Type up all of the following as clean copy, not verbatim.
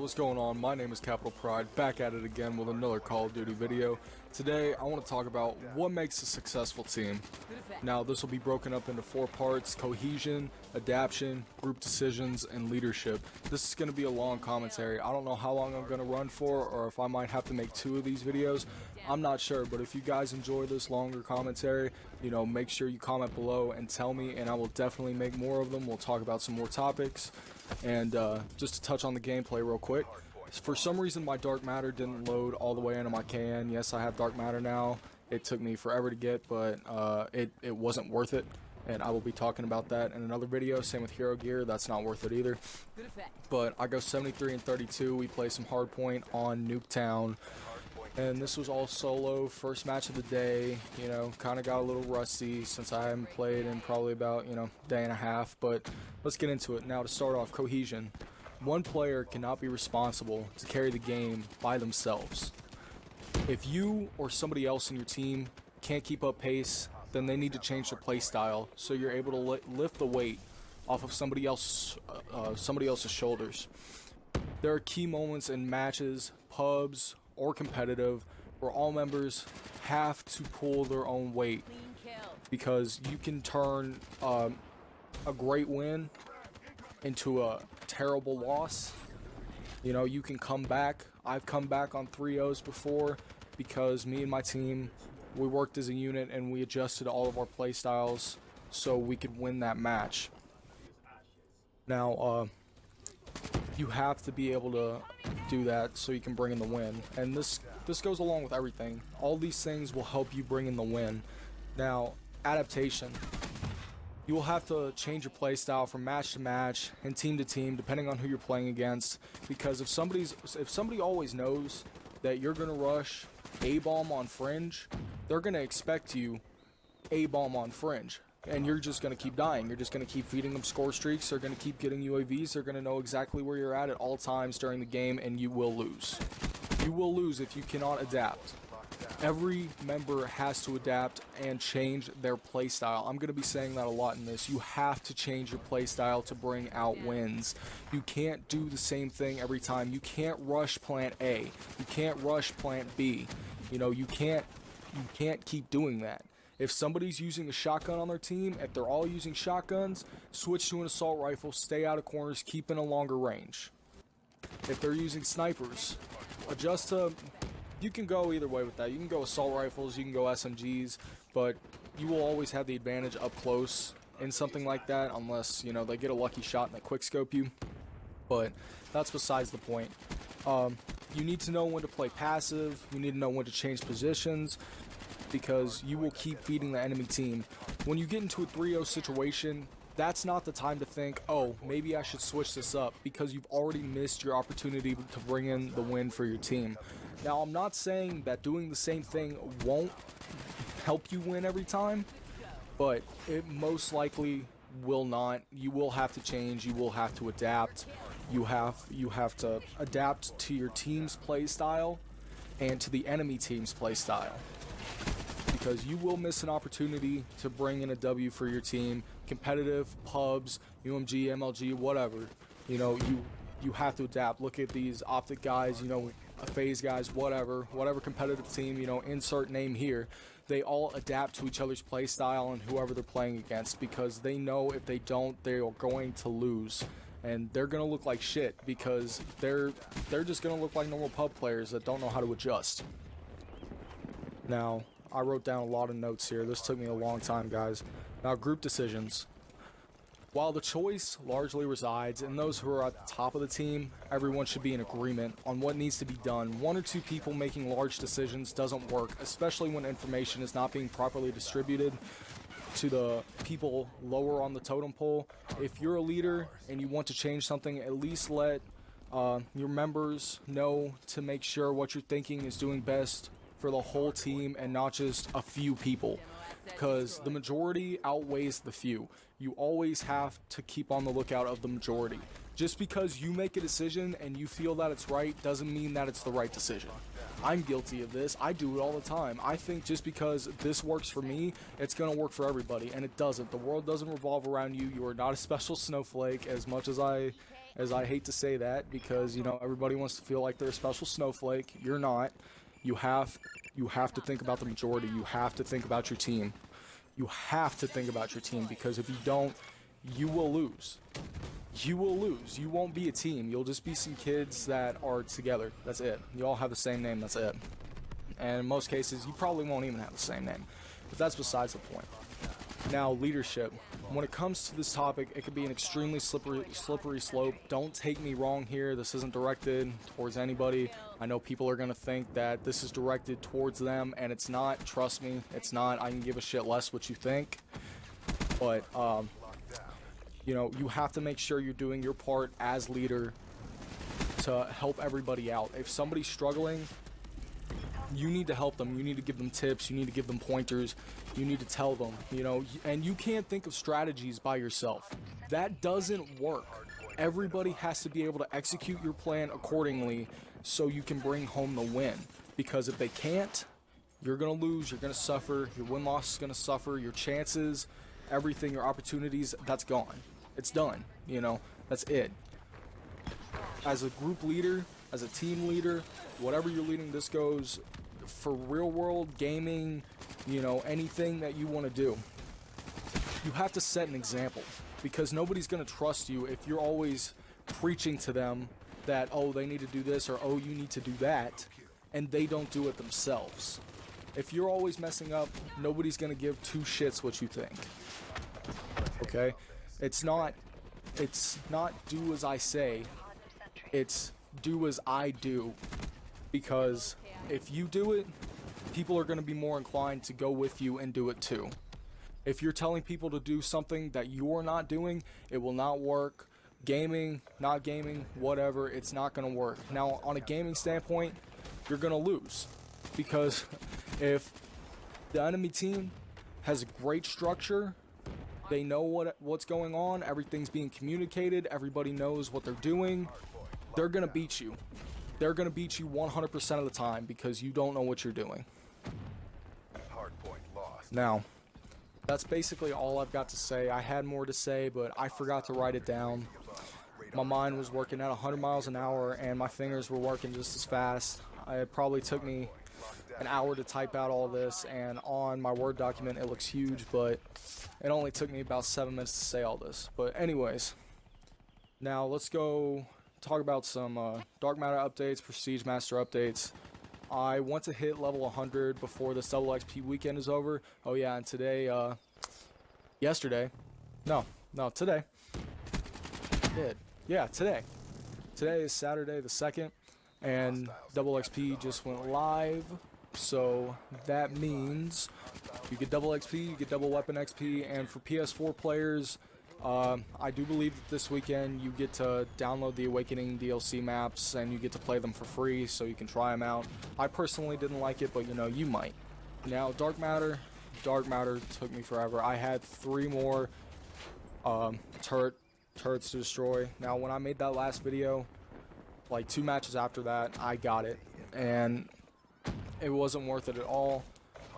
what's going on? My name is Capital Pride, back at it again with another Call of Duty video. Today, I want to talk about what makes a successful team. Now, this will be broken up into 4 parts: cohesion, adaptation, group decisions, and leadership. This is going to be a long commentary. I don't know how long I'm going to run for, or if I might have to make 2 of these videos. I'm not sure, but if you guys enjoy this longer commentary, make sure you comment below and tell me, and I will definitely make more of them. We'll talk about some more topics. And just to touch on the gameplay real quick, for some reason my Dark Matter didn't load all the way into my KN. Yes, I have Dark Matter now. It took me forever to get, but it wasn't worth it, and I will be talking about that in another video. Same with Hero Gear, that's not worth it either. But I go 73 and 32. We play some Hardpoint on Nuketown, and this was all solo, first match of the day. Kind of got a little rusty since I haven't played in probably about day and a half, but let's get into it. Now, to start off, cohesion. One player cannot be responsible to carry the game by themselves. If you or somebody else in your team can't keep up pace, then they need to change their play style so you're able to lift the weight off of somebody else's shoulders. There are key moments in matches, pubs, or competitive where all members have to pull their own weight, because you can turn a great win into a terrible loss. You can come back. I've come back on 3-0s before because me and my team, we worked as a unit and we adjusted all of our play styles so we could win that match. Now, you have to be able to do that so you can bring in the win, and this goes along with everything. All these things will help you bring in the win. Now, adaptation. You will have to change your play style from match to match and team to team depending on who you're playing against, because if somebody always knows that you're going to rush A-bomb on Fringe, they're going to expect you A-bomb on Fringe, and you're just going to keep dying. You're just going to keep feeding them score streaks. They're going to keep getting UAVs. They're going to know exactly where you're at all times during the game, and you will lose. You will lose if you cannot adapt. Every member has to adapt and change their playstyle. I'm going to be saying that a lot in this. You have to change your playstyle to bring out wins. You can't do the same thing every time. You can't rush plant A. You can't rush plant B. You can't keep doing that. If somebody's using a shotgun on their team, if they're all using shotguns, switch to an assault rifle, stay out of corners, keep in a longer range. If they're using snipers, adjust to... You can go either way with that. You can go assault rifles, you can go SMGs, but you will always have the advantage up close in something like that, unless, they get a lucky shot and they quickscope you. But that's besides the point. You need to know when to play passive, you need to know when to change positions, because you will keep feeding the enemy team. When you get into a 3-0 situation, that's not the time to think, oh, maybe I should switch this up, because you've already missed your opportunity to bring in the win for your team. Now, I'm not saying that doing the same thing won't help you win every time, but it most likely will not. You will have to change, you will have to adapt. You have to adapt to your team's play style and to the enemy team's play style, because you will miss an opportunity to bring in a W for your team. Competitive, pubs, UMG, MLG, whatever. You have to adapt. Look at these Optic guys, FaZe guys, whatever competitive team, insert name here. They all adapt to each other's play style and whoever they're playing against, because they know if they don't, they are going to lose. And they're going to look like shit, because they're just going to look like normal pub players that don't know how to adjust. Now, I wrote down a lot of notes here. This took me a long time, guys. Now, group decisions. While the choice largely resides in those who are at the top of the team, everyone should be in agreement on what needs to be done. 1 or 2 people making large decisions doesn't work, especially when information is not being properly distributed to the people lower on the totem pole. If you're a leader and you want to change something, at least let your members know to make sure what you're thinking is doing best for the whole team and not just a few people, because the majority outweighs the few. You always have to keep on the lookout of the majority. Just because you make a decision and you feel that it's right doesn't mean that it's the right decision. I'm guilty of this. I do it all the time. I think just because this works for me, it's going to work for everybody, and it doesn't. The world doesn't revolve around you. You are not a special snowflake. As much as I as I hate to say that, because, you know, everybody wants to feel like they're a special snowflake. You're not. You have to think about the majority. You have to think about your team. You have to think about your team, because if you don't, you will lose. You will lose. You won't be a team. You'll just be some kids that are together. That's it. You all have the same name. That's it. And in most cases, you probably won't even have the same name. But that's besides the point. Now, leadership. When it comes to this topic, it could be an extremely slippery slope. Don't take me wrong here. This isn't directed towards anybody. I know people are going to think that this is directed towards them, and it's not. Trust me, it's not. I can give a shit less what you think. But, you know, you have to make sure you're doing your part as leader to help everybody out. If somebody's struggling, you need to help them. You need to give them tips. You need to give them pointers. You need to tell them, you know, and you can't think of strategies by yourself. That doesn't work. Everybody has to be able to execute your plan accordingly so you can bring home the win. Because if they can't, you're going to lose. You're going to suffer. Your win-loss is going to suffer. Your chances, everything, your opportunities, that's gone. It's done. You know, that's it. As a group leader, as a team leader, whatever you're leading, this goes for real world gaming, you know, anything that you want to do. You have to set an example, because nobody's going to trust you if you're always preaching to them that, oh, they need to do this, or oh, you need to do that, and they don't do it themselves. If you're always messing up, nobody's going to give two shits what you think. Okay? It's not do as I say, it's do as I do. Because if you do it, people are going to be more inclined to go with you and do it too. If you're telling people to do something that you're not doing, it will not work. Gaming, not gaming, whatever, it's not going to work. Now, on a gaming standpoint, you're going to lose. Because if the enemy team has a great structure, they know what's going on, everything's being communicated, everybody knows what they're doing, they're going to beat you. They're going to beat you 100% of the time because you don't know what you're doing. Now, that's basically all I've got to say. I had more to say, but I forgot to write it down. My mind was working at 100 miles an hour, and my fingers were working just as fast. It probably took me an hour to type out all this, and on my Word document it looks huge, but it only took me about 7 minutes to say all this. But anyways, now let's go talk about some Dark Matter updates, Prestige Master updates. I want to hit level 100 before this double XP weekend is over. Oh yeah, and today, today. Today is Saturday the 2nd, and double XP just went live. So that means you get double XP, you get double weapon XP, and for PS4 players, I do believe that this weekend you get to download the Awakening DLC maps and you get to play them for free so you can try them out. I personally didn't like it, but you know, you might. Now, Dark Matter took me forever. I had 3 more turrets to destroy. Now, when I made that last video, like 2 matches after that, I got it, and it wasn't worth it at all.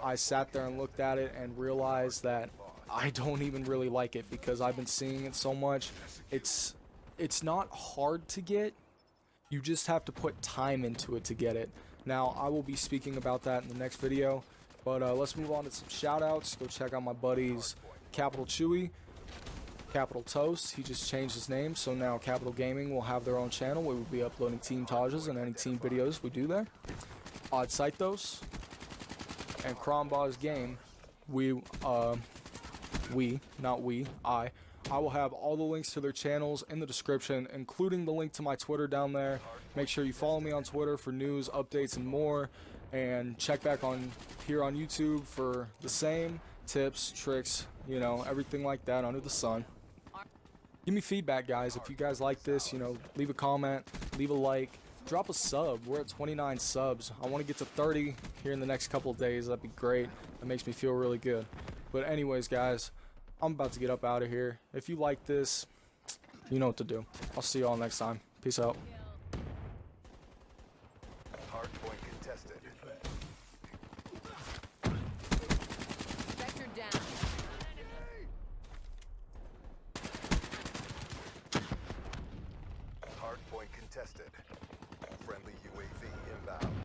I sat there and looked at it and realized that I don't even really like it because I've been seeing it so much. It's not hard to get. You just have to put time into it to get it. Now, I will be speaking about that in the next video, but let's move on to some shout-outs. Go check out my buddies Capital Chewy, Capital Toast. He just changed his name, so now Capital Gaming will have their own channel where we'll be uploading team Tajas and any team videos we do there. Odd Cythos and Kromba's Game. I will have all the links to their channels in the description, including the link to my Twitter down there. Make sure you follow me on Twitter for news, updates, and more. And check back on here on YouTube for the same tips, tricks, you know, everything like that under the sun. Give me feedback, guys. If you guys like this, you know, leave a comment, leave a like, drop a sub. We're at 29 subs. I want to get to 30 here in the next couple of days. That'd be great. That makes me feel really good. But anyways, guys, I'm about to get up out of here. If you like this, you know what to do. I'll see you all next time. Peace out. Hardpoint contested. Vector down. Hardpoint contested. Friendly UAV inbound.